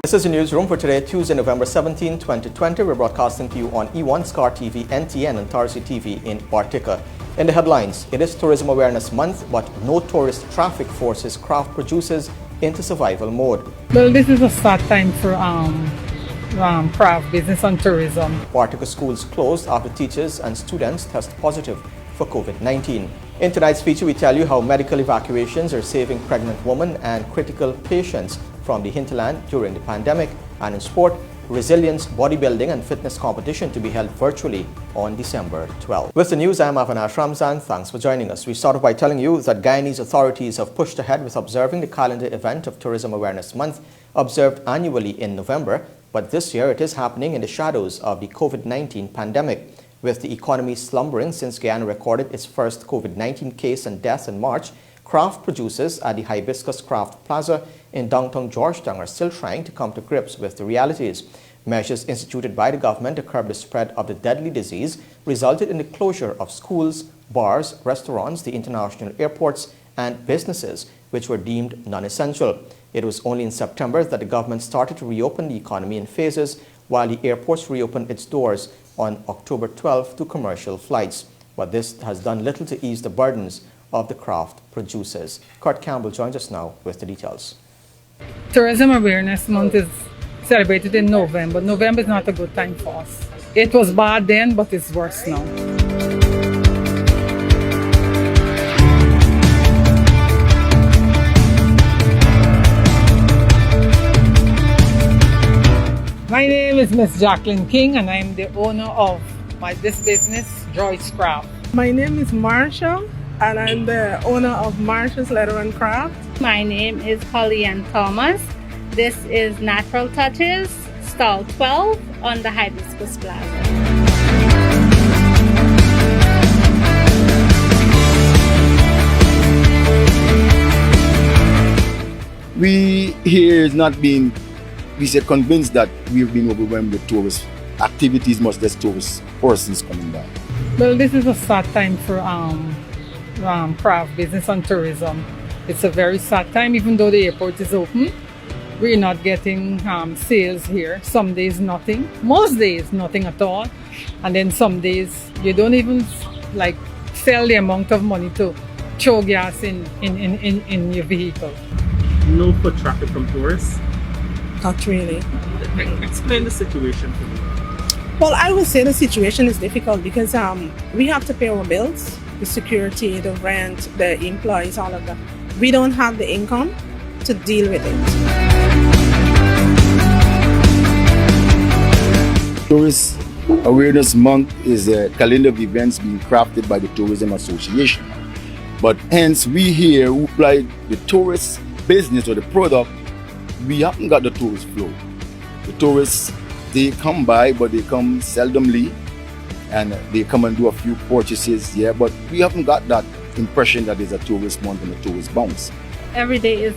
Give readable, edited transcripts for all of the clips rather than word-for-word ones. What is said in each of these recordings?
This is the newsroom for today, Tuesday, November 17, 2020. We're broadcasting to you on E1, Scar TV, NTN, and Tarsi TV in Bartica. In the headlines, it is Tourism Awareness Month, but no tourist traffic forces craft producers into survival mode. Well, this is a sad time for craft business and tourism. Bartica schools closed after teachers and students test positive for COVID-19. In tonight's feature, we tell you how medical evacuations are saving pregnant women and critical patients from the hinterland during the pandemic. And in sport, resilience, bodybuilding and fitness competition to be held virtually on December 12. With the news, I'm Avinash Ramzan. Thanks for joining us. We start off by telling you that Guyanese authorities have pushed ahead with observing the calendar event of Tourism Awareness Month, observed annually in November, but this year it is happening in the shadows of the COVID-19 pandemic. With the economy slumbering since Guyana recorded its first COVID-19 case and death in March, craft producers at the Hibiscus Craft Plaza in downtown Georgetown are still trying to come to grips with the realities. Measures instituted by the government to curb the spread of the deadly disease resulted in the closure of schools, bars, restaurants, the international airports, and businesses which were deemed non-essential. It was only in September that the government started to reopen the economy in phases, while the airports reopened its doors on October 12 to commercial flights. But this has done little to ease the burdens of the craft producers. Kurt Campbell joins us now with the details. Tourism Awareness Month is celebrated in November. November is not a good time for us. It was bad then, but it's worse now. My name is Miss Jacqueline King and I'm the owner of this business, Joyce Craft. My name is Marsha and I'm the owner of Marsha's Leather and Craft. My name is Holly Ann Thomas. This is Natural Touches, stall 12 on the Hibiscus Plaza. We here is not being, we say, convinced that we've been overwhelmed with tourist activities, much less tourist persons coming by. Well, this is a sad time for craft business and tourism. It's a very sad time, even though the airport is open. We're not getting sales here. Some days nothing, most days nothing at all, and then some days you don't even sell the amount of money to throw gas in your vehicle. No foot traffic from tourists? Not really. Explain the situation to me. Well, I would say the situation is difficult because we have to pay our bills, the security, the rent, the employees, all of that. We don't have the income to deal with it. Tourist Awareness Month is a calendar of events being crafted by the Tourism Association. But hence, we here who apply the tourist business or the product, we haven't got the tourist flow. The tourists, they come by, but they come seldomly and they come and do a few purchases, yeah, but we haven't got that impression that there's a tourist month and a tourist bounce. Every day is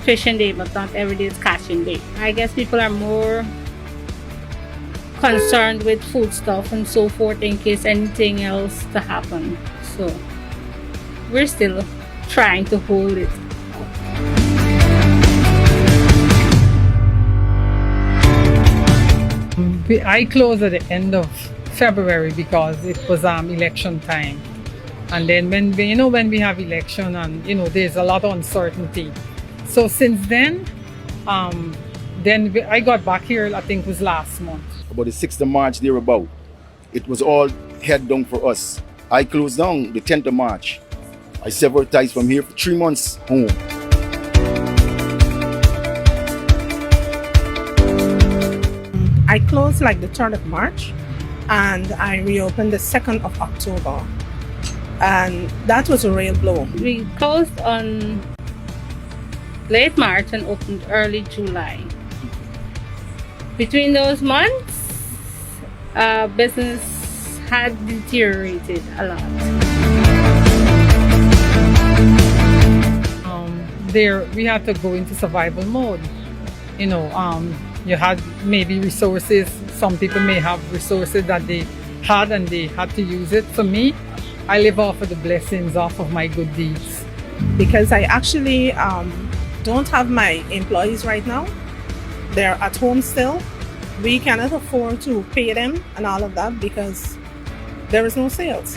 fishing day, but not every day is catching day. I guess people are more concerned with food stuff and so forth in case anything else to happen. So we're still trying to hold it. I closed at the end of February because it was election time, and then when we have election and there's a lot of uncertainty. So since then I got back here, I think it was last month. About the 6th of March thereabout, it was all head down for us. I closed down the 10th of March. I severed ties from here for 3 months home. I closed the 3rd of March and I reopened the 2nd of October. And that was a real blow. We closed on late March and opened early July. Between those months, business had deteriorated a lot. We had to go into survival mode. You had maybe resources. Some people may have resources that they had and they had to use it. For me, I live off of the blessings off of my good deeds. Because I actually don't have my employees right now. they're at home still. We cannot afford to pay them and all of that because there is no sales.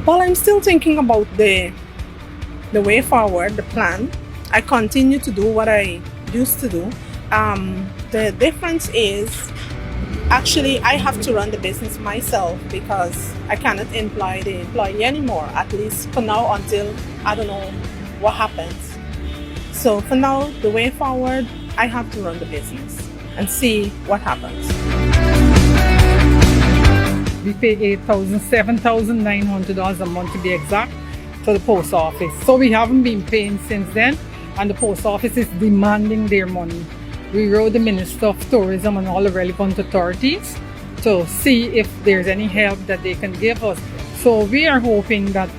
Well, I'm still thinking about the way forward, the plan. I continue to do what I used to do. The difference is actually I have to run the business myself because I cannot employ the employee anymore, at least for now until I don't know what happens. So for now, the way forward, I have to run the business and see what happens. We pay $8,000, $7,900 a month to be exact to the post office. So we haven't been paying since then, and the post office is demanding their money. We wrote the Minister of Tourism and all the relevant authorities to see if there's any help that they can give us. So we are hoping that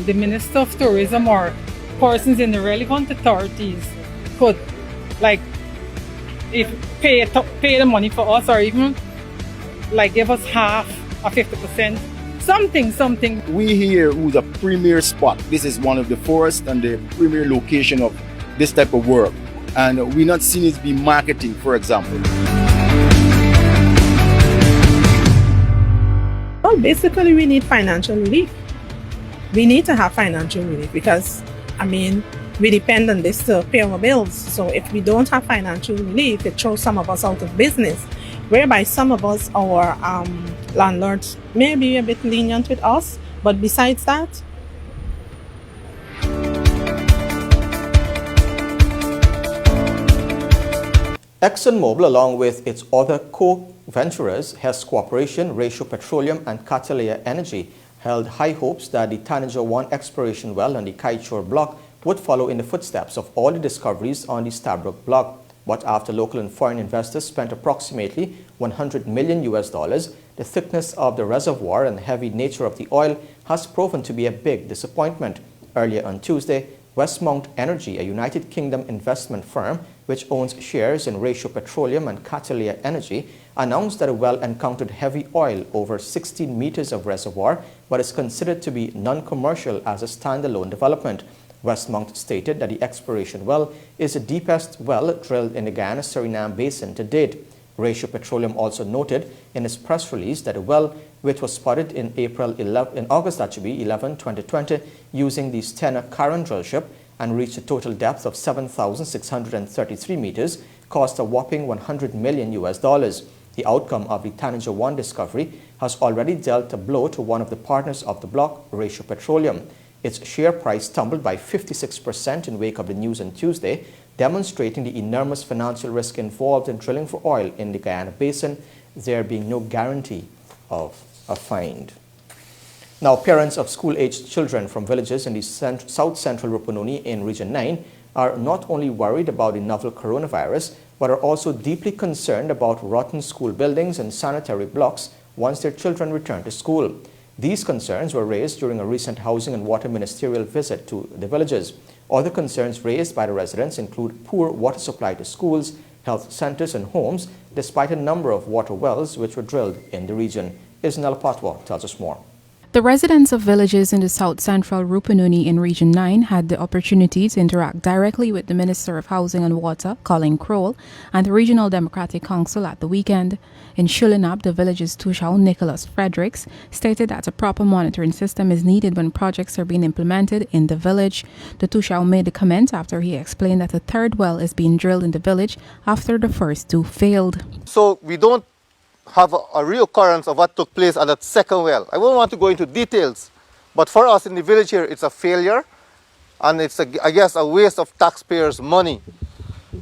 the Minister of Tourism or persons in the relevant authorities could pay the money for us, or even give us half or 50%, something. We here who's a premier spot. This is one of the first and the premier location of this type of work. And we're not seeing it be marketing, for example. Well, basically we need financial relief. We need to have financial relief because, we depend on this to pay our bills. So if we don't have financial relief, it throws some of us out of business, whereby some of us, our landlords may be a bit lenient with us, but besides that, ExxonMobil, along with its other co-venturers, Hess Corporation, Ratio Petroleum and Catalea Energy, held high hopes that the Tanager 1 exploration well on the Kaichor block would follow in the footsteps of all the discoveries on the Stabroek block. But after local and foreign investors spent approximately $100 million, the thickness of the reservoir and the heavy nature of the oil has proven to be a big disappointment. Earlier on Tuesday, Westmount Energy, a United Kingdom investment firm which owns shares in Ratio Petroleum and Catalea Energy, announced that a well encountered heavy oil over 16 meters of reservoir, but is considered to be non-commercial as a standalone development. Westmount stated that the exploration well is the deepest well drilled in the Guyana-Suriname basin to date. Ratio Petroleum also noted in its press release that a well, which was spotted in August 11, 2020, using the Stena Current drill ship and reached a total depth of 7,633 meters, cost a whopping $100 million. The outcome of the Tanager 1 discovery has already dealt a blow to one of the partners of the block, Ratio Petroleum. Its share price tumbled by 56% in wake of the news on Tuesday, demonstrating the enormous financial risk involved in drilling for oil in the Guyana Basin, there being no guarantee of a find. Now, parents of school-aged children from villages in the south central Rupununi in Region 9 are not only worried about the novel coronavirus, but are also deeply concerned about rotten school buildings and sanitary blocks once their children return to school. These concerns were raised during a recent Housing and Water Ministerial visit to the villages. Other concerns raised by the residents include poor water supply to schools, health centers and homes, despite a number of water wells which were drilled in the region. Isnella Patwa tells us more. The residents of villages in the south central Rupununi in Region 9 had the opportunity to interact directly with the Minister of Housing and Water, Colin Crowell, and the Regional Democratic Council at the weekend. In Shulinab, the village's Tushau, Nicholas Fredericks, stated that a proper monitoring system is needed when projects are being implemented in the village. The Tushau made the comment after he explained that a third well is being drilled in the village after the first two failed. So we don't have a reoccurrence of what took place at that second well. I won't want to go into details, but for us in the village here, it's a failure, and it's, I guess, a waste of taxpayers' money.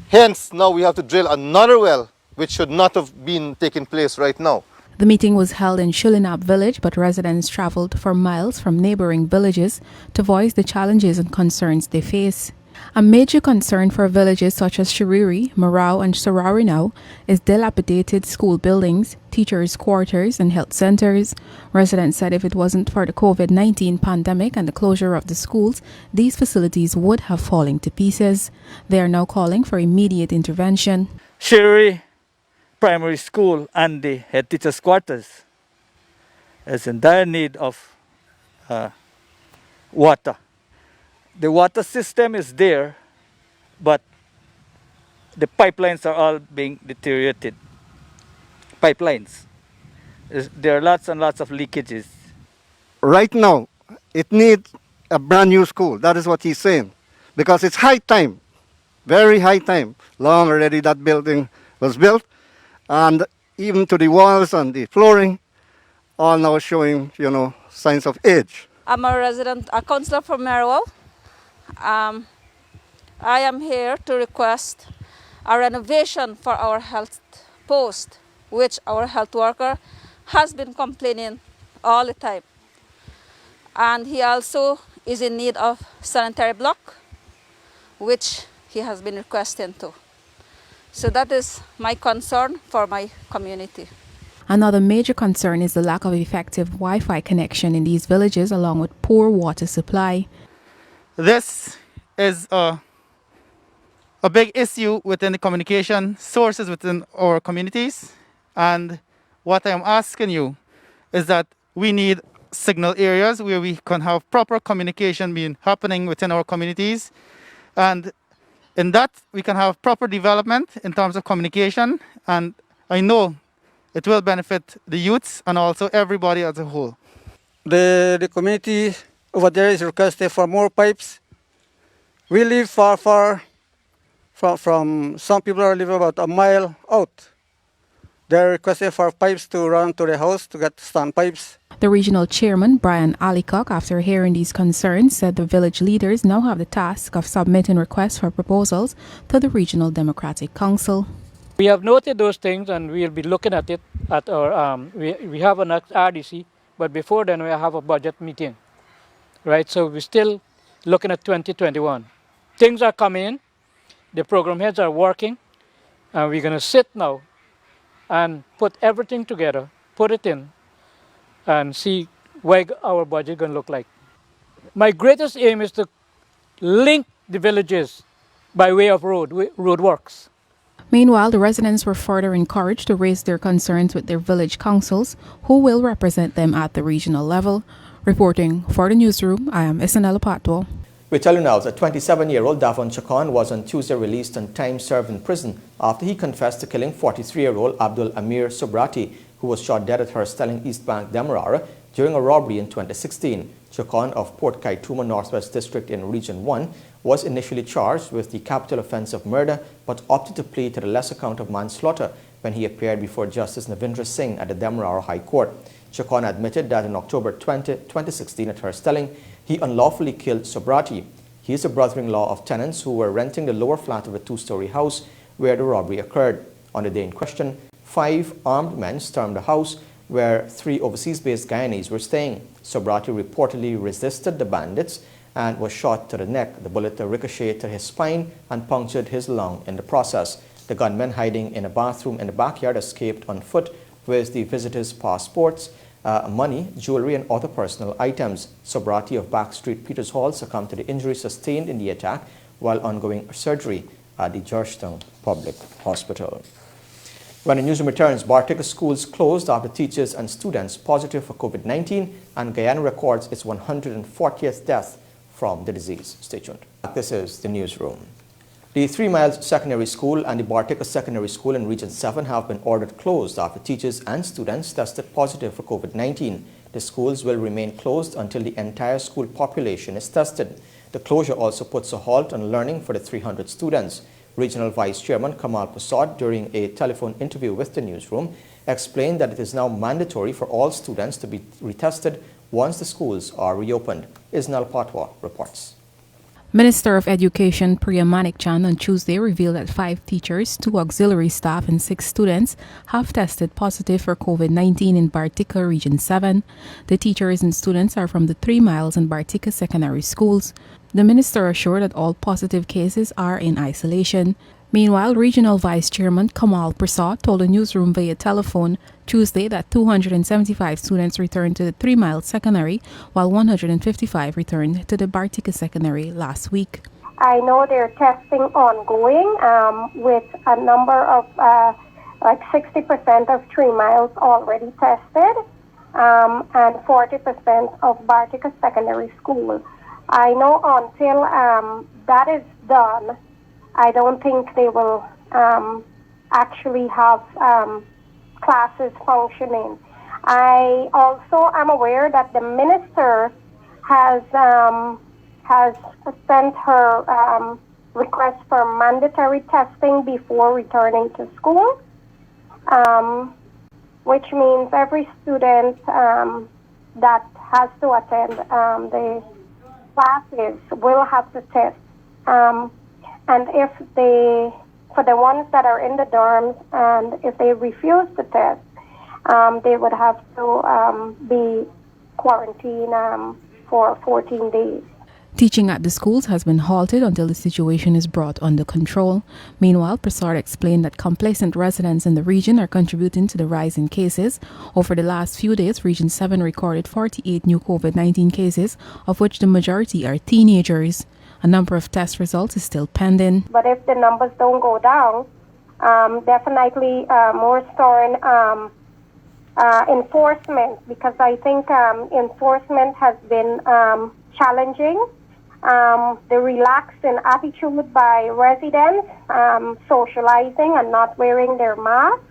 Hence, now we have to drill another well, which should not have been taking place right now. The meeting was held in Shulinab village, but residents traveled for miles from neighboring villages to voice the challenges and concerns they face. A major concern for villages such as Shiriri, Marau and Sararinau is dilapidated school buildings, teachers' quarters and health centers. Residents said if it wasn't for the COVID-19 pandemic and the closure of the schools, these facilities would have fallen to pieces. They are now calling for immediate intervention. Shiriri Primary School and the head teachers' quarters is in dire need of water. The water system is there, but the pipelines are all being deteriorated. Pipelines. There are lots and lots of leakages. Right now, it needs a brand new school. That is what he's saying. Because it's high time, very high time. Long already that building was built. And even to the walls and the flooring, all now showing, signs of age. I'm a councillor from Merrill. I am here to request a renovation for our health post, which our health worker has been complaining all the time. And he also is in need of sanitary block, which he has been requesting too. So that is my concern for my community. Another major concern is the lack of effective Wi-Fi connection in these villages, along with poor water supply. This is a big issue within the communication sources within our communities. And what I am asking you is that we need signal areas where we can have proper communication being happening within our communities. And in that, we can have proper development in terms of communication. And I know it will benefit the youths and also everybody as a whole. The community over there is requesting for more pipes. We live far from some people are living about a mile out. They're requesting for pipes to run to the house to get stand pipes. The regional chairman, Brian Alicock, after hearing these concerns, said the village leaders now have the task of submitting requests for proposals to the Regional Democratic Council. We have noted those things and we'll be looking at it at our, we have an RDC, but before then we have a budget meeting, right? So we're still looking at 2021. Things are coming in, the program heads are working, and we're gonna sit now and put everything together, put it in, and see what our budget gonna look like. My greatest aim is to link the villages by way of roadworks. Meanwhile, the residents were further encouraged to raise their concerns with their village councils, who will represent them at the regional level. Reporting for the newsroom, I am Isanella Patwo. We tell you now that 27-year-old Davon Chacon was on Tuesday released on time served in prison after he confessed to killing 43-year-old Abdul Amir Sobrati, who was shot dead at Herstelling East Bank, Demerara, during a robbery in 2016. Chacon of Port Kaituma Northwest District in Region 1 was initially charged with the capital offense of murder but opted to plead to the lesser count of manslaughter when he appeared before Justice Navindra Singh at the Demerara High Court. Chacon admitted that in October 2016 at Herstelling, he unlawfully killed Sobrati. He is the brother-in-law of tenants who were renting the lower flat of a two-story house where the robbery occurred. On the day in question, 5 armed men stormed the house where 3 overseas-based Guyanese were staying. Sobrati reportedly resisted the bandits and was shot to the neck. The bullet ricocheted to his spine and punctured his lung in the process. The gunman, hiding in a bathroom in the backyard, escaped on foot with the visitors' passports, money, jewelry, and other personal items. Sobrati of Backstreet Peters Hall succumbed to the injuries sustained in the attack while undergoing surgery at the Georgetown Public Hospital. When the newsroom returns, Bartica schools closed after teachers and students positive for COVID-19, and Guyana records its 140th death from the disease. Stay tuned. This is the newsroom. The 3 Miles Secondary School and the Bartica Secondary School in Region 7 have been ordered closed after teachers and students tested positive for COVID-19. The schools will remain closed until the entire school population is tested. The closure also puts a halt on learning for the 300 students. Regional Vice Chairman Kamal Persaud, during a telephone interview with the newsroom, explained that it is now mandatory for all students to be retested once the schools are reopened. Isnal Patwa reports. Minister of Education Priya Manikchand on Tuesday revealed that 5 teachers, 2 auxiliary staff and 6 students have tested positive for COVID-19 in Bartica Region 7. The teachers and students are from the 3 Miles and Bartica secondary schools. The minister assured that all positive cases are in isolation. Meanwhile, Regional Vice Chairman Kamal Persaud told the newsroom via telephone Tuesday that 275 students returned to the 3 Mile Secondary, while 155 returned to the Bartica Secondary last week. I know they're testing ongoing with a number of, like 60% of 3 Miles already tested, and 40% of Bartica Secondary School. I know until that is done, I don't think they will actually have classes functioning. I also am aware that the minister has sent her request for mandatory testing before returning to school, which means every student that has to attend the classes will have to test. And if for the ones that are in the dorms, and if they refuse to test, they would have to be quarantined for 14 days. Teaching at the schools has been halted until the situation is brought under control. Meanwhile, Persaud explained that complacent residents in the region are contributing to the rise in cases. Over the last few days, Region 7 recorded 48 new COVID-19 cases, of which the majority are teenagers. A number of test results is still pending. But if the numbers don't go down, definitely more stern enforcement, because I think enforcement has been challenging. The relaxing attitude by residents, socializing and not wearing their masks,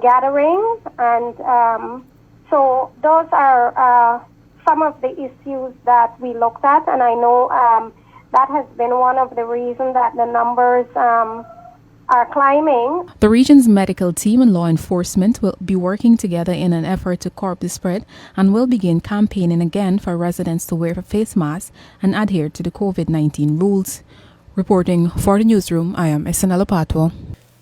gathering, and so those are some of the issues that we looked at, and I know that has been one of the reasons that the numbers are climbing. The region's medical team and law enforcement will be working together in an effort to curb the spread and will begin campaigning again for residents to wear face masks and adhere to the COVID-19 rules. Reporting for the newsroom, I am Esanela Patwo.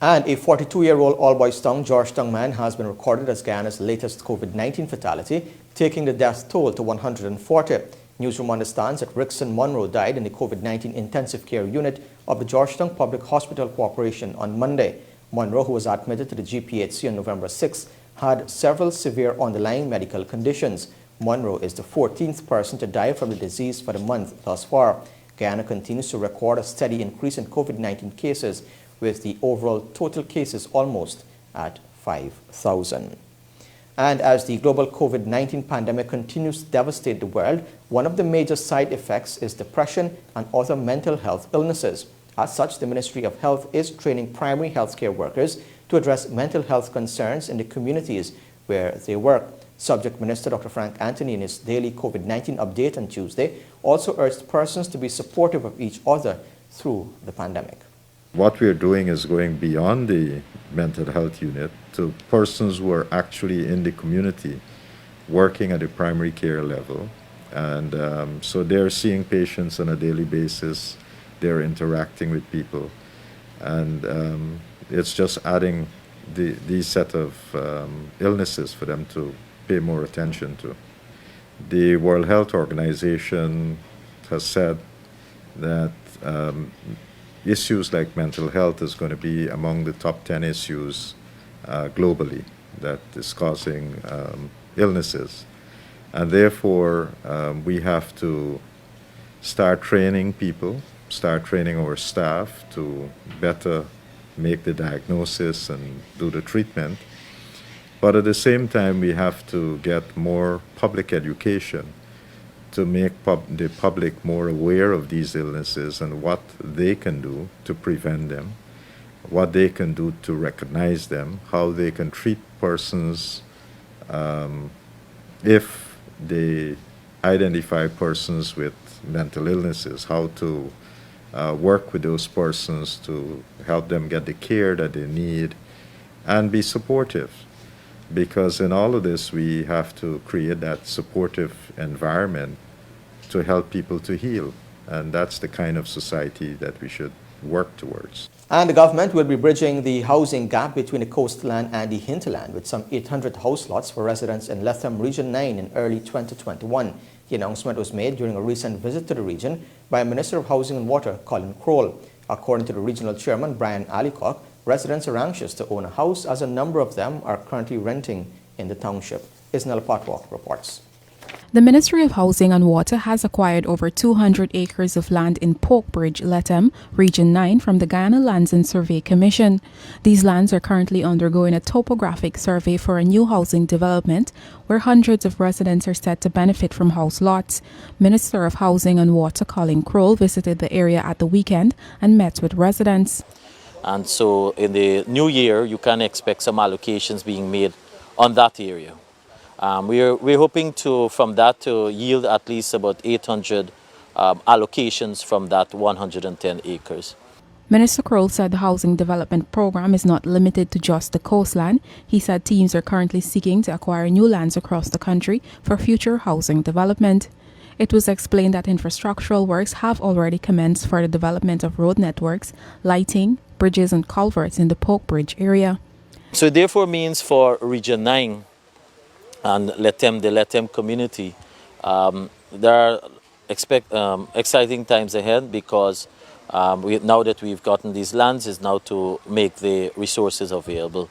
And a 42-year-old all-boys-town Georgetown man has been recorded as Guyana's latest COVID-19 fatality, taking the death toll to 140. Newsroom understands that Rickson Monroe died in the COVID-19 intensive care unit of the Georgetown Public Hospital Corporation on Monday. Monroe, who was admitted to the GPHC on November 6, had several severe underlying medical conditions. Monroe is the 14th person to die from the disease for the month thus far. Guyana continues to record a steady increase in COVID-19 cases, with the overall total cases almost at 5,000. And as the global COVID-19 pandemic continues to devastate the world, one of the major side effects is depression and other mental health illnesses. As such, the Ministry of Health is training primary healthcare workers to address mental health concerns in the communities where they work. Subject Minister Dr. Frank Anthony, in his daily COVID-19 update on Tuesday, also urged persons to be supportive of each other through the pandemic. What we're doing is going beyond the mental health unit to persons who are actually in the community working at the primary care level. And so they're seeing patients on a daily basis, they're interacting with people. And it's just adding these set of illnesses for them to pay more attention to. The World Health Organization has said that issues like mental health is going to be among the top 10 issues globally that is causing illnesses. And therefore, we have to start training people, start training our staff to better make the diagnosis and do the treatment. But at the same time, we have to get more public education to make the public more aware of these illnesses and what they can do to prevent them, what they can do to recognize them, how they can treat persons if they identify persons with mental illnesses, how to work with those persons to help them get the care that they need and be supportive. Because in all of this, we have to create that supportive environment to help people to heal. And that's the kind of society that we should work towards. And the government will be bridging the housing gap between the coastland and the hinterland with some 800 house lots for residents in Lethem Region 9 in early 2021. The announcement was made during a recent visit to the region by Minister of Housing and Water, Colin Crowell. According to the regional chairman, Brian Alicock, residents are anxious to own a house as a number of them are currently renting in the township. Isnel Patwalk reports. The Ministry of Housing and Water has acquired over 200 acres of land in Porkbridge, Letem, Region 9 from the Guyana Lands and Survey Commission. These lands are currently undergoing a topographic survey for a new housing development where hundreds of residents are set to benefit from house lots. Minister of Housing and Water Colin Crowell visited the area at the weekend and met with residents. And so in the new year, you can expect some allocations being made on that area. We're hoping from that to yield at least about 800 allocations from that 110 acres. Minister Crowell said the housing development program is not limited to just the coastline. He said teams are currently seeking to acquire new lands across the country for future housing development. It was explained that infrastructural works have already commenced for the development of road networks, lighting, bridges and culverts in the Porkbridge area. So it therefore means for Region 9 and the Letem community, there are exciting times ahead because now that we've gotten these lands is now to make the resources available.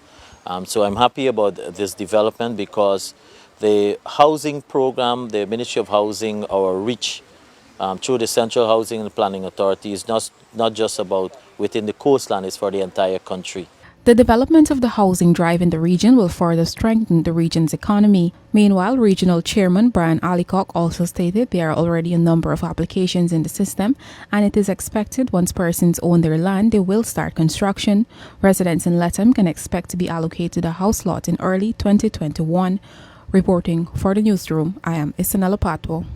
So I'm happy about this development because the housing program, the Ministry of Housing, our reach through the Central Housing and Planning Authority is not just about within the coastline, it's for the entire country. The development of the housing drive in the region will further strengthen the region's economy. Meanwhile, Regional Chairman Brian Allicock also stated there are already a number of applications in the system and it is expected once persons own their land, they will start construction. Residents in Letem can expect to be allocated a house lot in early 2021. Reporting for the Newsroom, I am Isanella Patwo.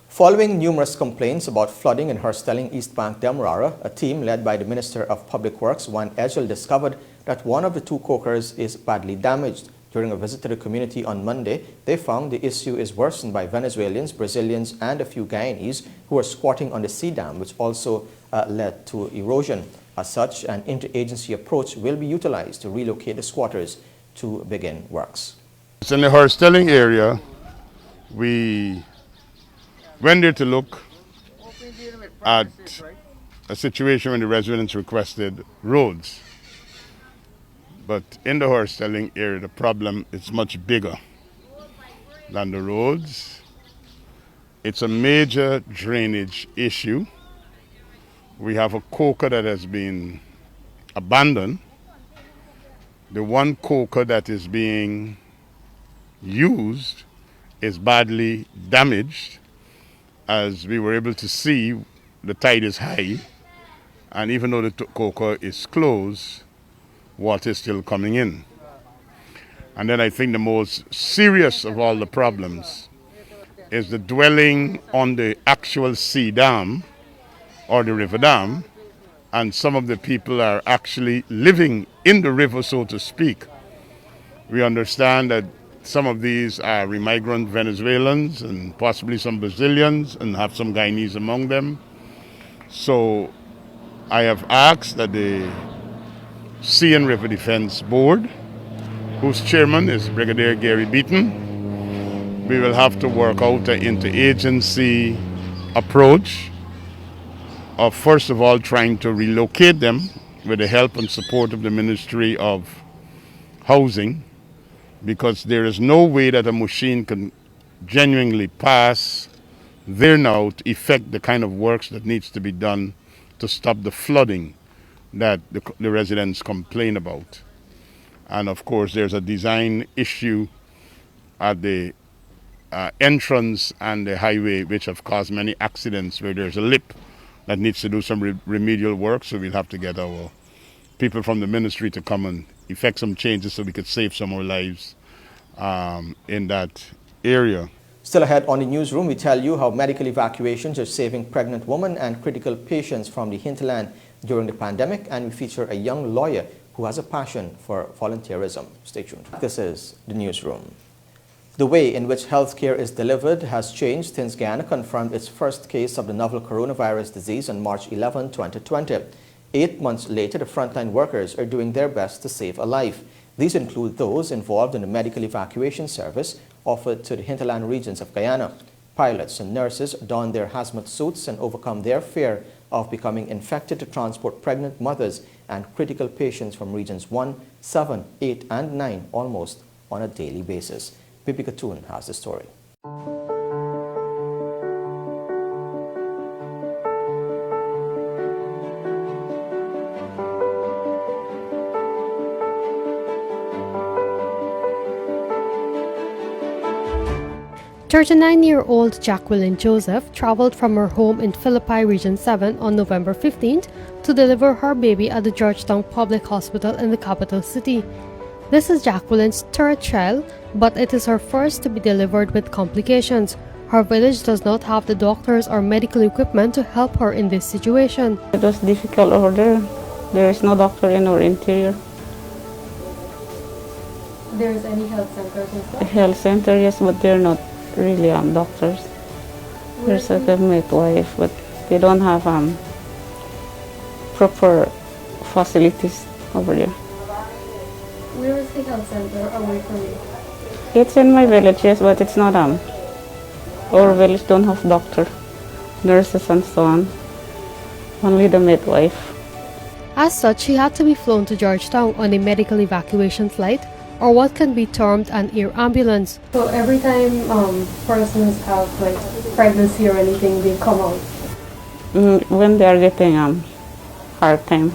Following numerous complaints about flooding in Herstelling East Bank Demerara, a team led by the Minister of Public Works, Juan Ezell, discovered that one of the two cokers is badly damaged. During a visit to the community on Monday, they found the issue is worsened by Venezuelans, Brazilians and a few Guyanese who are squatting on the sea dam, which also led to erosion. As such, an interagency approach will be utilized to relocate the squatters to begin works. It's in the Herstelling area. We went there to look at a situation when the residents requested roads. But in the Herstelling area, the problem is much bigger than the roads. It's a major drainage issue. We have a coker that has been abandoned. The one coker that is being used is badly damaged. As we were able to see, the tide is high, and even though the coker is closed, water is still coming in. And then I think the most serious of all the problems is the dwelling on the actual sea dam or the river dam, and some of the people are actually living in the river, so to speak. We understand that some of these are migrant Venezuelans and possibly some Brazilians and have some Guyanese among them. So I have asked that the Sea and River Defense Board, whose chairman is Brigadier Gary Beaton, we will have to work out an interagency approach of first of all trying to relocate them with the help and support of the Ministry of Housing, because there is no way that a machine can genuinely pass there now to effect the kind of works that needs to be done to stop the flooding that the residents complain about. And of course, there's a design issue at the entrance and the highway, which have caused many accidents where there's a lip that needs to do some remedial work. So we'll have to get our people from the ministry to come and effect some changes so we could save some more lives in that area. Still ahead on the Newsroom, we tell you how medical evacuations are saving pregnant women and critical patients from the hinterland during the pandemic, and we feature a young lawyer who has a passion for volunteerism. Stay tuned. This is the Newsroom. The way in which healthcare is delivered has changed since Guyana confirmed its first case of the novel coronavirus disease on March 11, 2020. 8 months later, the frontline workers are doing their best to save a life. These include those involved in the medical evacuation service offered to the hinterland regions of Guyana. Pilots and nurses don their hazmat suits and overcome their fear of becoming infected to transport pregnant mothers and critical patients from regions 1, 7, 8, and 9 almost on a daily basis. Bibi Katoon has the story. 39-year-old Jacqueline Joseph traveled from her home in Philippi Region 7 on November 15th to deliver her baby at the Georgetown Public Hospital in the capital city. This is Jacqueline's third child, but it is her first to be delivered with complications. Her village does not have the doctors or medical equipment to help her in this situation. It was difficult over there. There is no doctor in our interior. There is any health centers and stuff? Health center, yes, but they're not really doctors. There's a midwife, but they don't have proper facilities over there. Where is the health center away from you? It's in my village, yes, but it's not our village don't have doctor, nurses and so on. Only the midwife. As such, she had to be flown to Georgetown on a medical evacuation flight, or what can be termed an air ambulance. So every time persons have like pregnancy or anything, they come out? When they are getting hard time.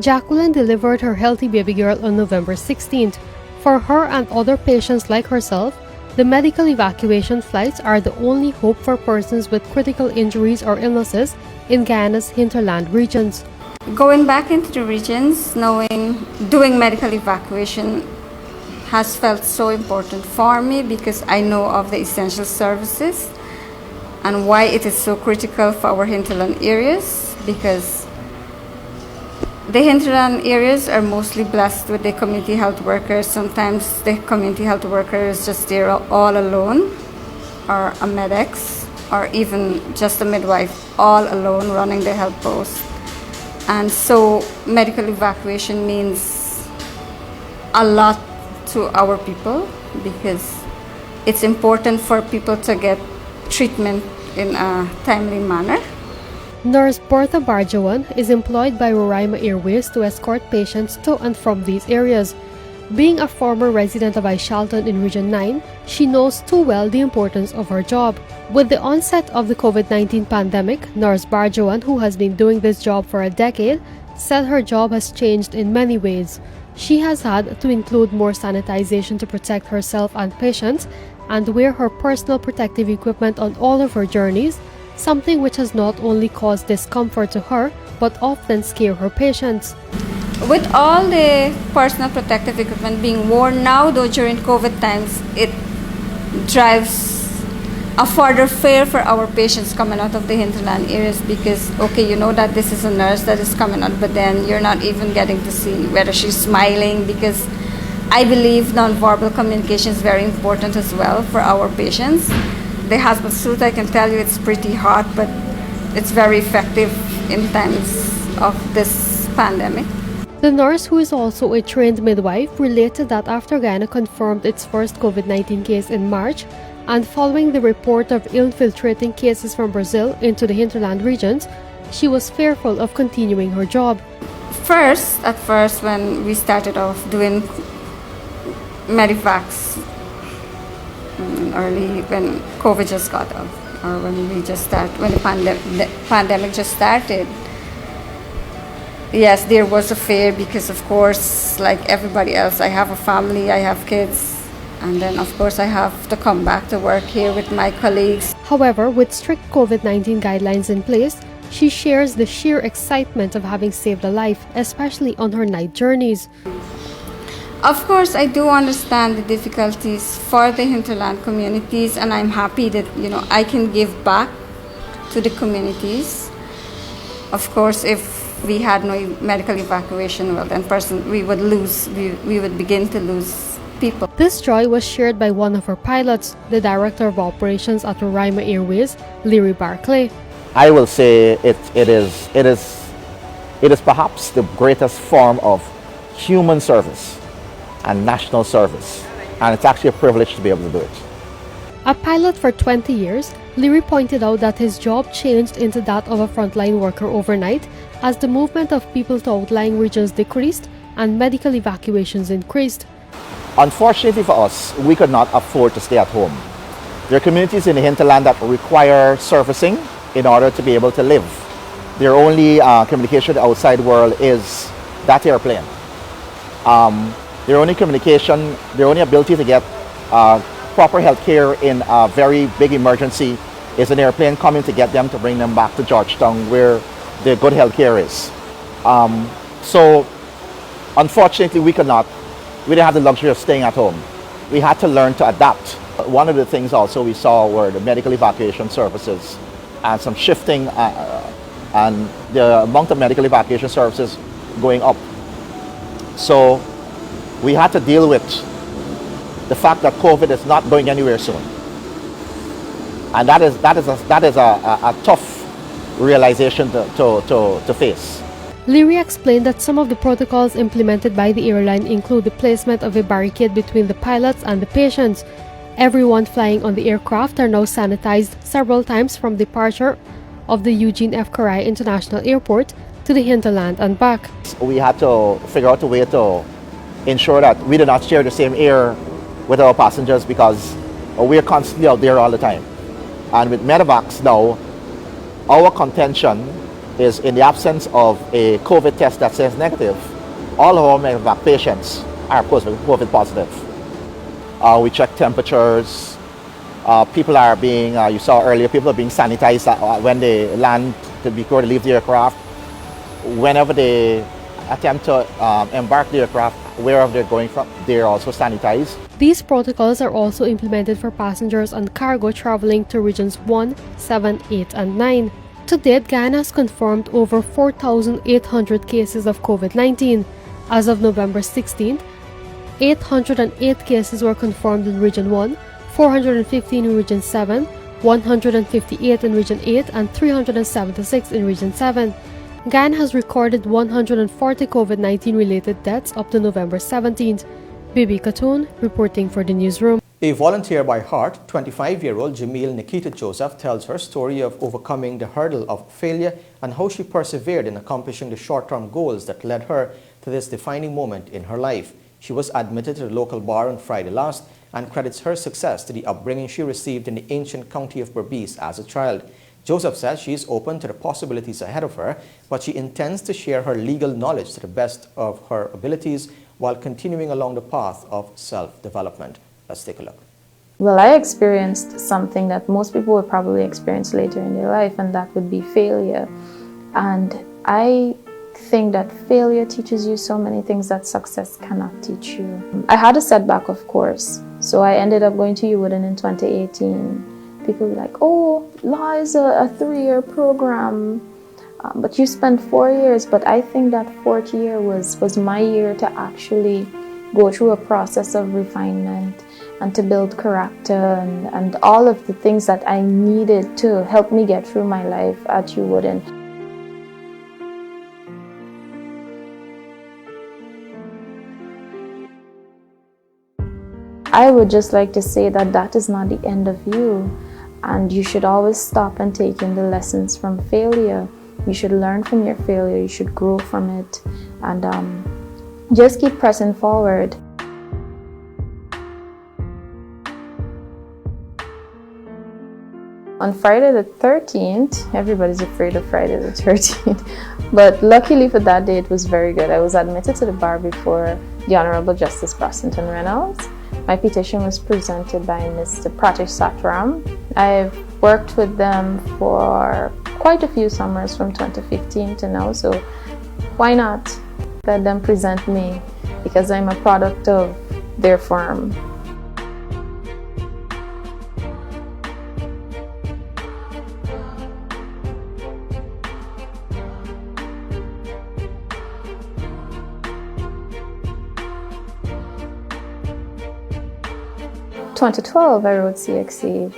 Jacqueline delivered her healthy baby girl on November 16th. For her and other patients like herself, the medical evacuation flights are the only hope for persons with critical injuries or illnesses in Guyana's hinterland regions. Going back into the regions, doing medical evacuation has felt so important for me because I know of the essential services and why it is so critical for our hinterland areas, because the hinterland areas are mostly blessed with the community health workers. Sometimes the community health worker is just there all alone, or a medics, or even just a midwife all alone running the health post. And so medical evacuation means a lot to our people because it's important for people to get treatment in a timely manner. Nurse Bertha Barjawan is employed by Roraima Airways to escort patients to and from these areas. Being a former resident of Ishalton in Region 9, she knows too well the importance of her job. With the onset of the COVID-19 pandemic, Nurse Barjawan, who has been doing this job for a decade, said her job has changed in many ways. She has had to include more sanitization to protect herself and patients, and wear her personal protective equipment on all of her journeys, something which has not only caused discomfort to her, but often scare her patients. With all the personal protective equipment being worn now, though during COVID times, it drives a further fear for our patients coming out of the hinterland areas because, okay, you know that this is a nurse that is coming out, but then you're not even getting to see whether she's smiling, because I believe nonverbal communication is very important as well for our patients. The hazmat suit, I can tell you, it's pretty hot, but it's very effective in times of this pandemic. The nurse, who is also a trained midwife, related that after Guyana confirmed its first COVID-19 case in March, and following the report of infiltrating cases from Brazil into the hinterland regions, she was fearful of continuing her job. At first, when we started off doing medivacs, early when COVID just got up, or when the pandemic just started, yes, there was a fear because, of course, like everybody else, I have a family, I have kids, and then, of course, I have to come back to work here with my colleagues. However, with strict COVID-19 guidelines in place, she shares the sheer excitement of having saved a life, especially on her night journeys. Of course, I do understand the difficulties for the hinterland communities, and I'm happy that I can give back to the communities. Of course, if we had no medical evacuation, well, then we would begin to lose people. This joy was shared by one of her pilots, the Director of Operations at Roraima Airways, Leary Barclay. I will say it is perhaps the greatest form of human service and national service, and it's actually a privilege to be able to do it. A pilot for 20 years, Leary pointed out that his job changed into that of a frontline worker overnight as the movement of people to outlying regions decreased and medical evacuations increased. Unfortunately for us, we could not afford to stay at home. There are communities in the hinterland that require servicing in order to be able to live. Their only communication with the outside world is that airplane. Their only communication, their only ability to get proper health care in a very big emergency is an airplane coming to get them to bring them back to Georgetown where the good health care is. So unfortunately we didn't have the luxury of staying at home. We had to learn to adapt. One of the things also we saw were the medical evacuation services and some shifting and the amount of medical evacuation services going up. So we had to deal with the fact that COVID is not going anywhere soon. And that is a tough realization to face. Leary explained that some of the protocols implemented by the airline include the placement of a barricade between the pilots and the patients. Everyone flying on the aircraft are now sanitized several times from departure of the Eugene F. Corai International Airport to the Hinterland and back. We had to figure out a way to ensure that we do not share the same air with our passengers because we're constantly out there all the time. And with medevacs now, our contention is in the absence of a COVID test that says negative, all of our medevac patients are COVID positive. We check temperatures. People are being, you saw earlier, people are being sanitized when they land before they leave the aircraft. Whenever they attempt to embark the aircraft, wherever they're going from, they're also sanitized. These protocols are also implemented for passengers and cargo traveling to regions 1, 7, 8, and 9. To date, Guyana has confirmed over 4,800 cases of COVID-19. As of November 16th, 808 cases were confirmed in Region 1, 415 in Region 7, 158 in Region 8, and 376 in Region 7. Guyana has recorded 140 COVID-19 related deaths up to November 17th. Bibi Katoon reporting for the Newsroom. A volunteer by heart, 25-year-old Jamil Nikita Joseph tells her story of overcoming the hurdle of failure and how she persevered in accomplishing the short-term goals that led her to this defining moment in her life. She was admitted to the local bar on Friday last and credits her success to the upbringing she received in the ancient county of Berbice as a child. Joseph says she is open to the possibilities ahead of her, but she intends to share her legal knowledge to the best of her abilities while continuing along the path of self-development. Let's take a look. Well, I experienced something that most people would probably experience later in their life, and that would be failure. And I think that failure teaches you so many things that success cannot teach you. I had a setback, of course, so I ended up going to UWooden in 2018. People were like, oh, law is a 3-year program, but you spent 4 years. But I think that 4th year was my year to actually go through a process of refinement and to build character and all of the things that I needed to help me get through my life at UWooden. I would just like to say that that is not the end of you. And you should always stop and take in the lessons from failure. You should learn from your failure, you should grow from it, and just keep pressing forward. On Friday the 13th, everybody's afraid of Friday the 13th, but luckily for that day it was very good. I was admitted to the bar before the Honorable Justice Brassington Reynolds. My petition was presented by Mr. Pratish Satram. I've worked with them for quite a few summers from 2015 to now, so why not let them present me, because I'm a product of their firm. In 2012, I wrote CXC.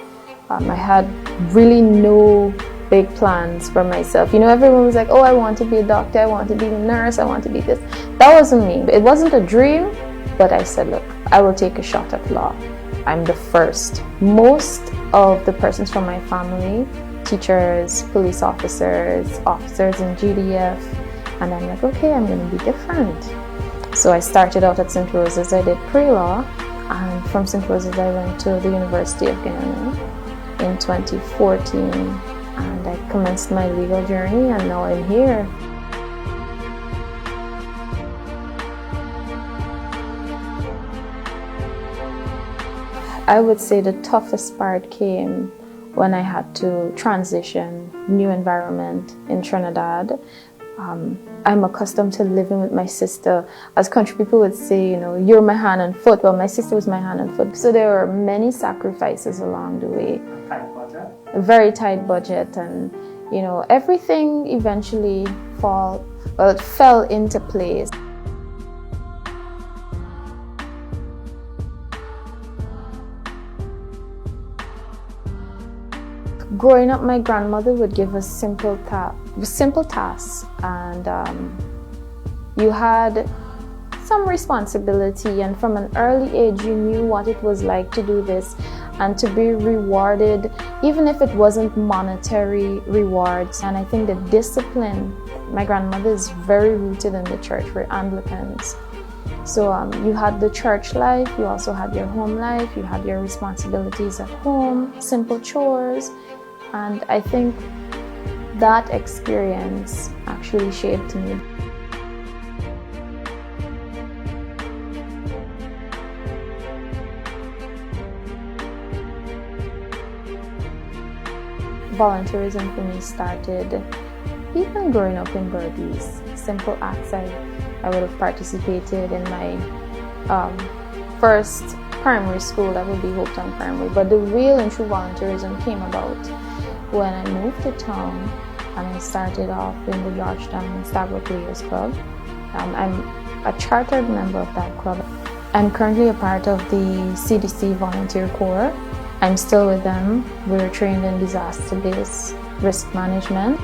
I had really no big plans for myself. You know, everyone was like, oh, I want to be a doctor, I want to be a nurse, I want to be this. That wasn't me. It wasn't a dream, but I said, look, I will take a shot at law. I'm the first. Most of the persons from my family, teachers, police officers, officers in GDF, and I'm like, okay, I'm going to be different. So I started out at St. Rose's. I did pre-law, and from St. Rose's I went to the University of Guyana in 2014, and I commenced my legal journey, and now I'm here. I would say the toughest part came when I had to transition, new environment in Trinidad. I'm accustomed to living with my sister. As country people would say, you know, you're my hand and foot. Well, my sister was my hand and foot. So there were many sacrifices along the way. Tight budget? A very tight budget, and you know, everything eventually it fell into place. Growing up, my grandmother would give us simple tasks, and you had some responsibility, and from an early age you knew what it was like to do this and to be rewarded, even if it wasn't monetary rewards. And I think the discipline, my grandmother is very rooted in the church. We're Anglicans. So you had the church life, you also had your home life, you had your responsibilities at home, simple chores. And I think that experience actually shaped me. Volunteerism for me started even growing up in Burmese. Simple acts. I would have participated in my first primary school, that would be Hopetown Primary. But the real and true volunteerism came about when I moved to town and I started off in the Georgetown Stagwell Players Club. I'm a chartered member of that club. I'm currently a part of the CDC Volunteer Corps. I'm still with them. We're trained in disaster-based risk management.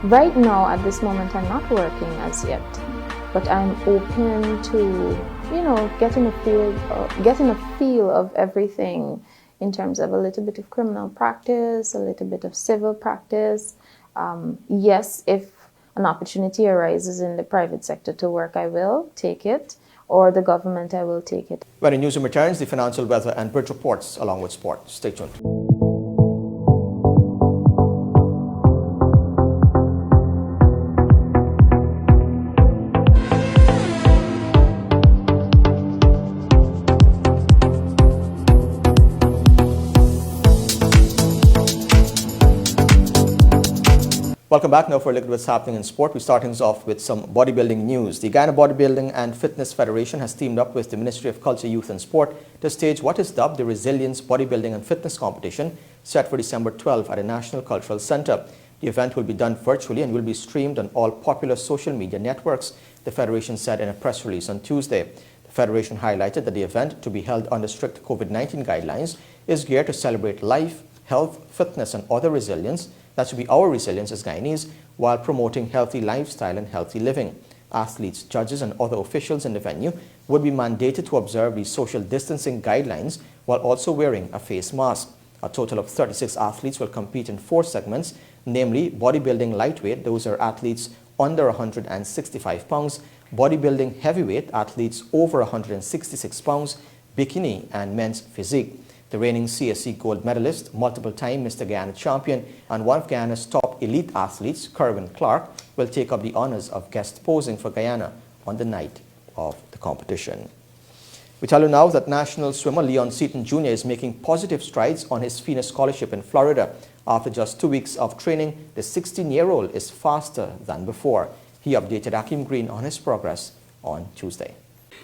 Right now, at this moment, I'm not working as yet, but I'm open to, you know, getting a feel of everything in terms of a little bit of criminal practice, a little bit of civil practice. Yes, if an opportunity arises in the private sector to work, I will take it, or the government, I will take it. When the newsroom returns, the financial, weather and bridge reports along with sport. Stay tuned. Welcome back. Now for a look at what's happening in sport. We're starting things off with some bodybuilding news. The Guyana Bodybuilding and Fitness Federation has teamed up with the Ministry of Culture, Youth and Sport to stage what is dubbed the Resilience Bodybuilding and Fitness Competition, set for December 12 at the National Cultural Center. The event will be done virtually and will be streamed on all popular social media networks, the Federation said in a press release on Tuesday. The Federation highlighted that the event, to be held under strict COVID-19 guidelines, is geared to celebrate life, health, fitness and other resilience. That should be our resilience as Guyanese, while promoting healthy lifestyle and healthy living. Athletes, judges and other officials in the venue would be mandated to observe the social distancing guidelines while also wearing a face mask. A total of 36 athletes will compete in 4 segments, namely bodybuilding lightweight, those are athletes under 165 pounds, bodybuilding heavyweight, athletes over 166 pounds, bikini and men's physique. The reigning CSC gold medalist, multiple-time Mr. Guyana champion, and one of Guyana's top elite athletes, Kerwin Clark, will take up the honors of guest posing for Guyana on the night of the competition. We tell you now that national swimmer Leon Seaton Jr. is making positive strides on his FINA scholarship in Florida. After just 2 weeks of training, the 16-year-old is faster than before. He updated Akeem Green on his progress on Tuesday.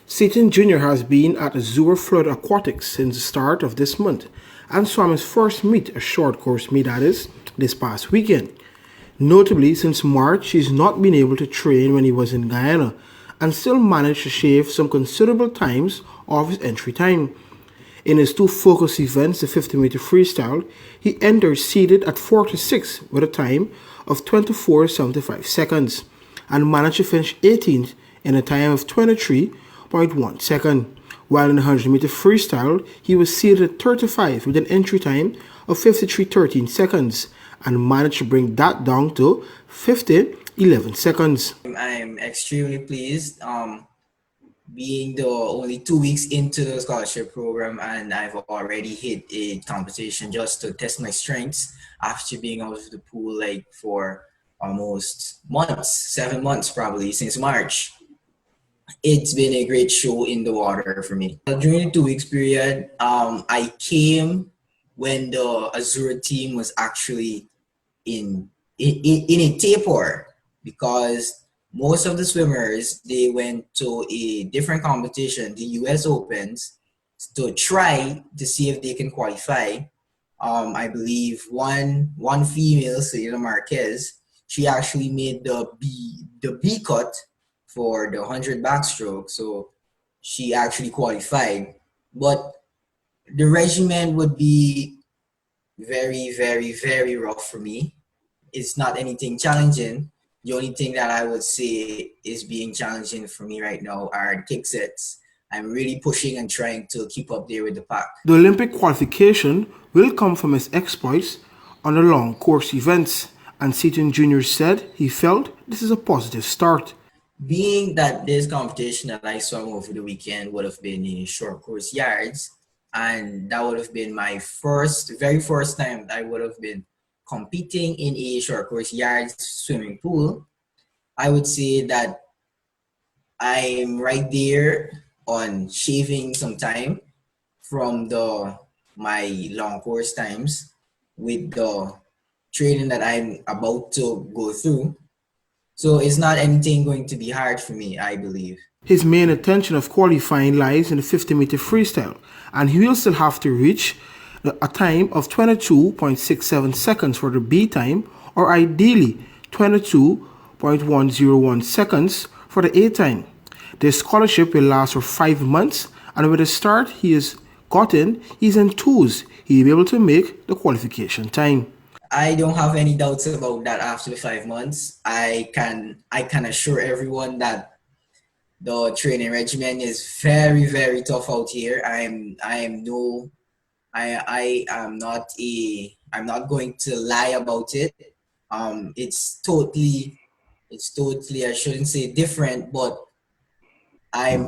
Seaton Jr. has been at Azure Florida Aquatics since the start of this month and swam his first meet, a short course meet that is, this past weekend. Notably, since March, he's not been able to train when he was in Guyana and still managed to shave some considerable times off his entry time. In his 2 focus events, the 50-meter freestyle, he entered seeded at 46 with a time of 24.75 seconds and managed to finish 18th in a time of 23.1 second. While in the 100-meter freestyle, he was seeded at 35 with an entry time of 53.13 seconds and managed to bring that down to 50.11 seconds. I'm extremely pleased being the only 2 weeks into the scholarship program, and I've already hit a competition just to test my strengths after being out of the pool like for almost months, 7 months probably, since March. It's been a great show in the water for me. During the 2 weeks period, I came when the Azure team was actually in a taper, because most of the swimmers, they went to a different competition, the US Opens, to try to see if they can qualify. I believe one female, Selena Marquez, she actually made the B cut for the 100 backstroke, so she actually qualified. But the regimen would be very, very, very rough for me. It's not anything challenging. The only thing that I would say is being challenging for me right now are the kick sets. I'm really pushing and trying to keep up there with the pack. The Olympic qualification will come from his exploits on the long course events, and Seaton Jr. said he felt this is a positive start. Being that this competition that I swam over the weekend would have been in short course yards, and that would have been my very first time that I would have been competing in a short course yards swimming pool, I would say that I'm right there on shaving some time from my long course times with the training that I'm about to go through. So it's not anything going to be hard for me, I believe. His main intention of qualifying lies in the 50-meter freestyle, and he will still have to reach a time of 22.67 seconds for the B time, or ideally 22.101 seconds for the A time. This scholarship will last for 5 months, and with the start he has gotten, he's enthused he'll be able to make the qualification time. I don't have any doubts about that after the 5 months. I can assure everyone that the training regimen is very, very tough out here. I'm not going to lie about it. It's totally, I shouldn't say different, but I'm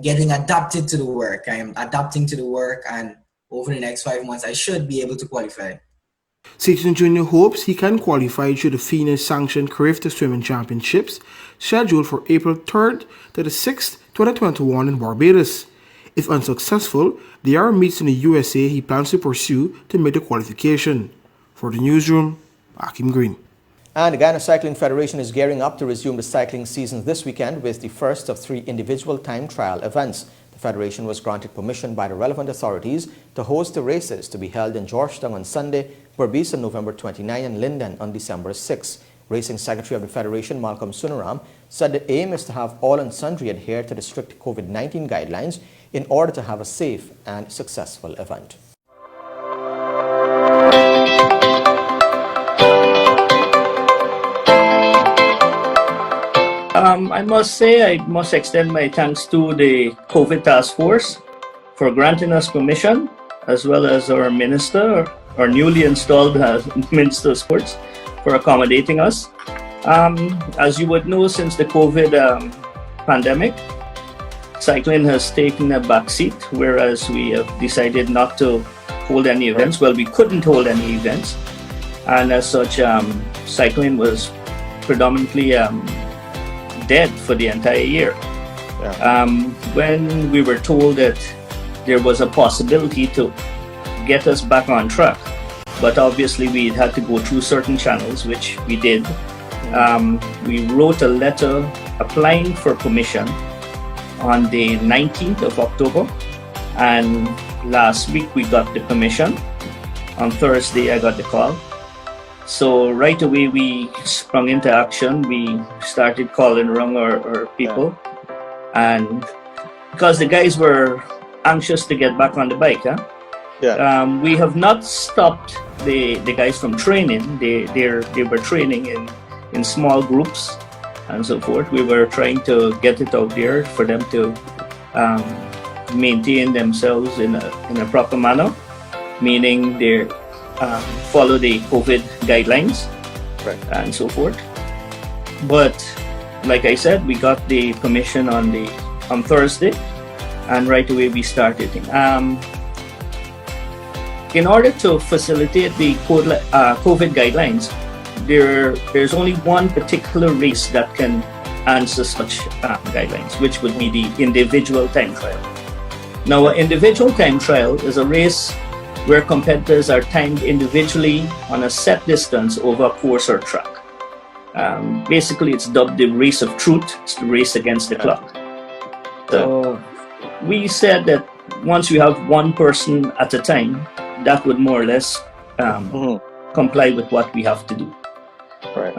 getting adapted to the work. I'm adapting to the work, and over the next 5 months, I should be able to qualify. Seaton Jr. hopes he can qualify to the FINA-sanctioned Carifta Swimming Championships, scheduled for April 3rd to the 6th, 2021 in Barbados. If unsuccessful, there are meets in the USA he plans to pursue to make the qualification. For the Newsroom, Akim Green. And the Guyana Cycling Federation is gearing up to resume the cycling season this weekend with the first of 3 individual time trial events. The Federation was granted permission by the relevant authorities to host the races to be held in Georgetown on Sunday, Berbice on November 29 and Linden on December 6. Racing Secretary of the Federation, Malcolm Sunaram, said the aim is to have all and sundry adhere to the strict COVID-19 guidelines in order to have a safe and successful event. I must say, I must extend my thanks to the COVID Task Force for granting us permission, as well as our minister, our newly installed Minister of Sports, for accommodating us. As you would know, since the COVID pandemic, cycling has taken a backseat, whereas we have decided not to hold any events. Well, we couldn't hold any events, and as such, cycling was predominantly dead for the entire year. When we were told that there was a possibility to get us back on track, but obviously we had to go through certain channels, which we did. We wrote a letter applying for permission on the 19th of October, and last week we got the permission. On Thursday I got the call. So right away we sprung into action. We started calling around our people, and because the guys were anxious to get back on the bike, we have not stopped the guys from training. They were training in small groups and so forth. We were trying to get it out there for them to maintain themselves in a proper manner, meaning they follow the COVID guidelines and so forth. But like I said, we got the permission on Thursday, and right away we started. In order to facilitate the COVID guidelines, there's only one particular race that can answer such guidelines, which would be the individual time trial. Now, an individual time trial is a race where competitors are timed individually on a set distance over a course or track. Basically, it's dubbed the race of truth. It's the race against the clock. So we said that once we have one person at a time, that would more or less comply with what we have to do. Right.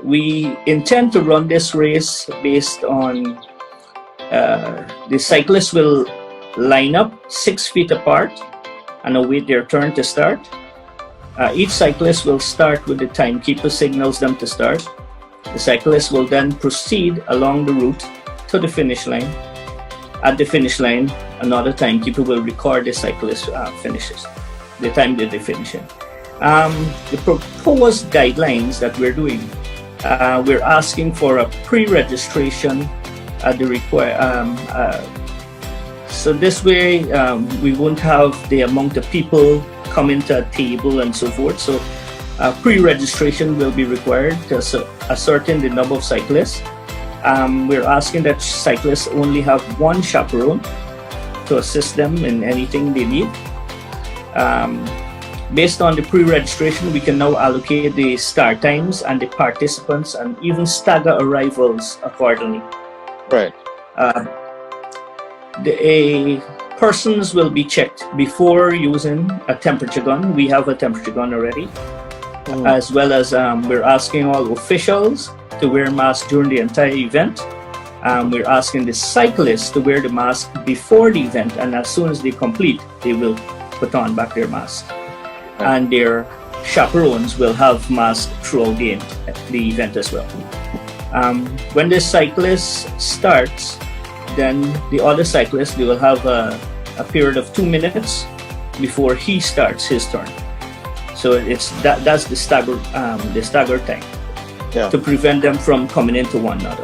We intend to run this race based on the cyclists will line up 6 feet apart and await their turn to start. Each cyclist will start with the timekeeper signals them to start. The cyclist will then proceed along the route to the finish line. At the finish line, another timekeeper will record the cyclist finishes, the time that they finish in. The proposed guidelines that we're doing, we're asking for a pre-registration at the so this way we won't have the amount of people come into a table and so forth. So pre-registration will be required to ascertain the number of cyclists. We're asking that cyclists only have one chaperone to assist them in anything they need. Based on the pre-registration, we can now allocate the start times and the participants and even stagger arrivals accordingly. Right. Persons will be checked before using a temperature gun. We have a temperature gun already. As well as we're asking all officials to wear masks during the entire event. We're asking the cyclists to wear the mask before the event, and as soon as they complete, they will put on back their mask. And their chaperones will have masks throughout the event as well. When the cyclist starts, then the other cyclist, they will have a period of 2 minutes before he starts his turn. So that's the staggered time to prevent them from coming into one another.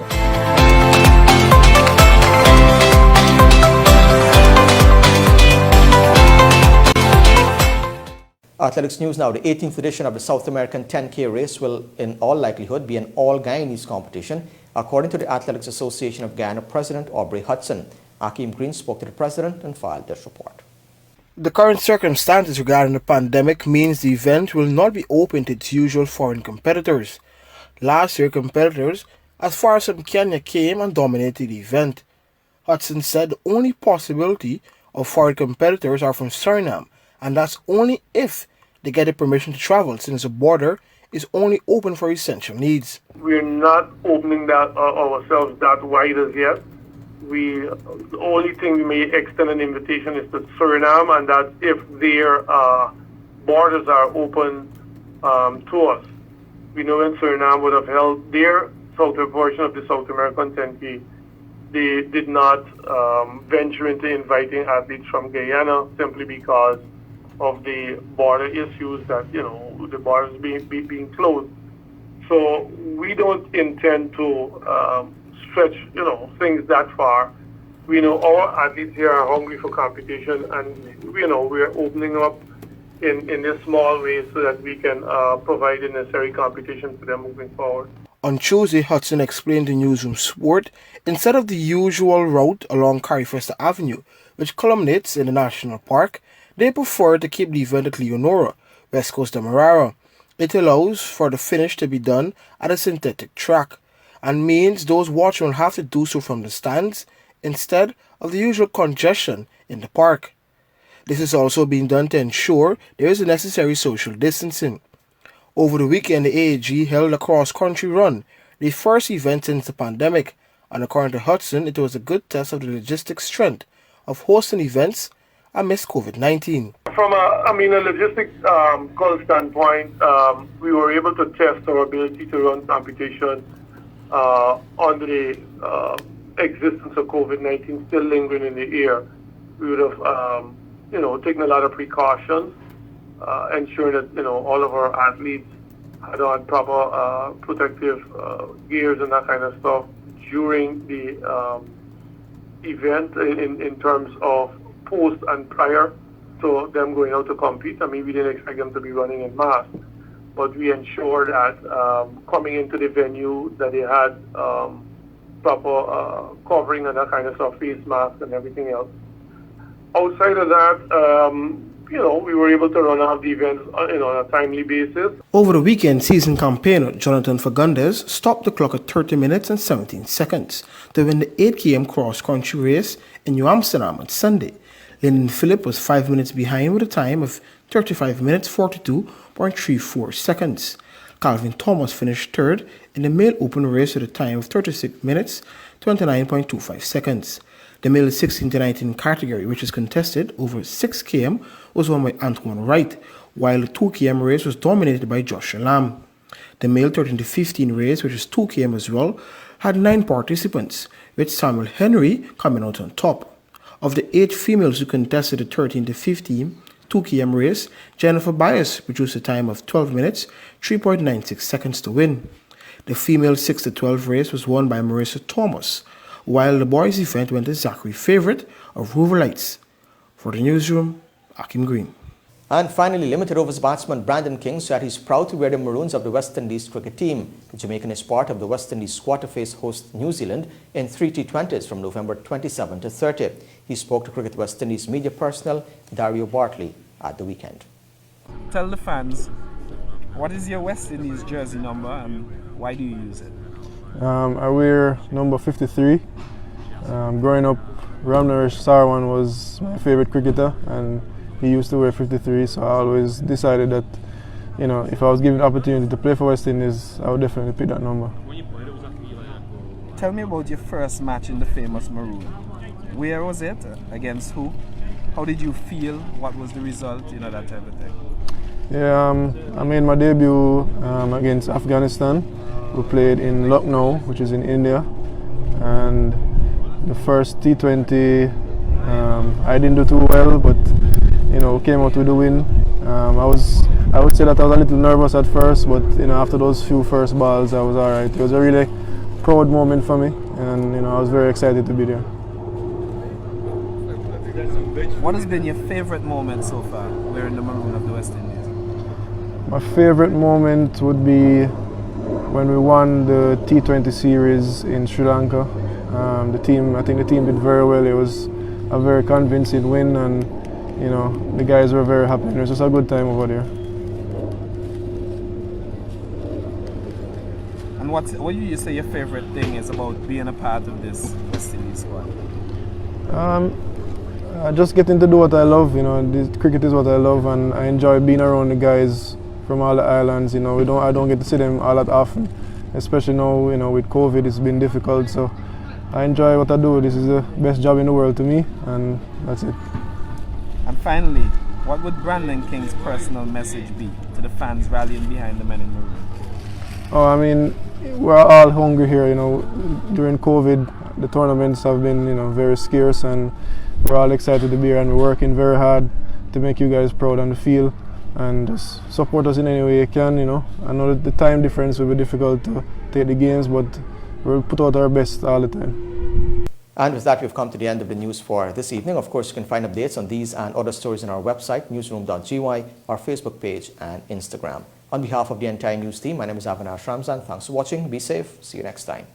Athletics news now. The 18th edition of the South American 10K race will in all likelihood be an all Guyanese competition, according to the Athletics Association of Guyana President Aubrey Hudson. Akeem Green spoke to the president and filed this report. The current circumstances regarding the pandemic means the event will not be open to its usual foreign competitors. Last year, competitors as far as from Kenya came and dominated the event. Hudson said the only possibility of foreign competitors are from Suriname, and that's only if they get the permission to travel, since the border is only open for essential needs. We're not opening that ourselves that wide as yet. The only thing we may extend an invitation is to Suriname, and that's if their borders are open to us. We know when Suriname would have held their southern portion of the South American 10K, they did not venture into inviting athletes from Guyana simply because of the border issues that, the borders being closed. So we don't intend to stretch, things that far. We know our athletes here are hungry for competition, and, we're opening up in this small way so that we can provide the necessary competition for them moving forward. On Tuesday, Hudson explained to Newsroom Sport, instead of the usual route along Carifesta Avenue, which culminates in the National Park, they prefer to keep the event at Leonora, West Coast Demerara. It allows for the finish to be done at a synthetic track, and means those watching will have to do so from the stands instead of the usual congestion in the park. This is also being done to ensure there is the necessary social distancing. Over the weekend, the AAG held a cross-country run, the first event since the pandemic, and according to Hudson, it was a good test of the logistic strength of hosting events amidst COVID-19. From a logistic call standpoint, we were able to test our ability to run competition under the existence of COVID-19 still lingering in the air. We would have, taken a lot of precautions, ensuring that, all of our athletes had on proper protective gears and that kind of stuff during the event in terms of post and prior to them going out to compete. We didn't expect them to be running in mass. but we ensured that coming into the venue that they had proper covering and that kind of stuff, face masks and everything else. Outside of that, we were able to run out the events on a timely basis. Over the weekend, seasoned campaigner Jonathan Fagundes stopped the clock at 30 minutes and 17 seconds to win the 8 km cross-country race in New Amsterdam on Sunday. Lyndon Phillip was 5 minutes behind with a time of 35 minutes 42.34 seconds. Calvin Thomas finished third in the male open race with a time of 36 minutes 29.25 seconds. The male 16 to 19 category, which is contested over 6 km, was won by Antoine Wright, while the 2 km race was dominated by Joshua Lamb. The male 13 to 15 race, which is 2 km as well, had 9 participants, with Samuel Henry coming out on top. Of the 8 females who contested the 13 to 15 2 km race, Jennifer Bias produced a time of 12 minutes 3.96 seconds to win. The female 6 to 12 race was won by Marissa Thomas, while the boys' event went to Zachary Favorite of Hoover Lights. For the newsroom, Akim Green. And finally, limited overs batsman Brandon King said he's proud to wear the maroons of the West Indies cricket team. The Jamaican is part of the West Indies squad to face host New Zealand in 3 T20s from November 27 to 30. He spoke to Cricket West Indies media personnel Dario Bartley at the weekend. Tell the fans, what is your West Indies jersey number and why do you use it? I wear number 53. Growing up, Ramnaresh Sarwan was my favorite cricketer and he used to wear 53, so I always decided that, if I was given the opportunity to play for West Indies, I would definitely pick that number. Tell me about your first match in the famous maroon. Where was it? Against who? How did you feel? What was the result? That type of thing. Yeah, I made my debut against Afghanistan. We played in Lucknow, which is in India, and the first T20 I didn't do too well, but came out with the win. I would say that I was a little nervous at first, but after those few first balls I was alright. It was a really proud moment for me, and I was very excited to be there. What has been your favorite moment so far wearing the maroon of the West Indies? My favorite moment would be when we won the T20 series in Sri Lanka. I think the team did very well. It was a very convincing win, and the guys were very happy. It was just a good time over there. And what do you say your favorite thing is about being a part of this West Indies squad? Just getting to do what I love. Cricket is what I love, and I enjoy being around the guys from all the islands. I don't get to see them all that often, especially now. With COVID, it's been difficult. So I enjoy what I do. This is the best job in the world to me, and that's it. And finally, what would Brandon King's personal message be to the fans rallying behind the men in maroon? We're all hungry here. During COVID, the tournaments have been very scarce, and we're all excited to be here, and we're working very hard to make you guys proud on the field, and just support us in any way you can. I know that the time difference will be difficult to take the games, but we'll put out our best all the time. And with that, we've come to the end of the news for this evening. Of course, you can find updates on these and other stories on our website, Newsroom.gy, our Facebook page and Instagram. On behalf of the entire news team, my name is Avinash Ramzan. Thanks for watching. Be safe. See you next time.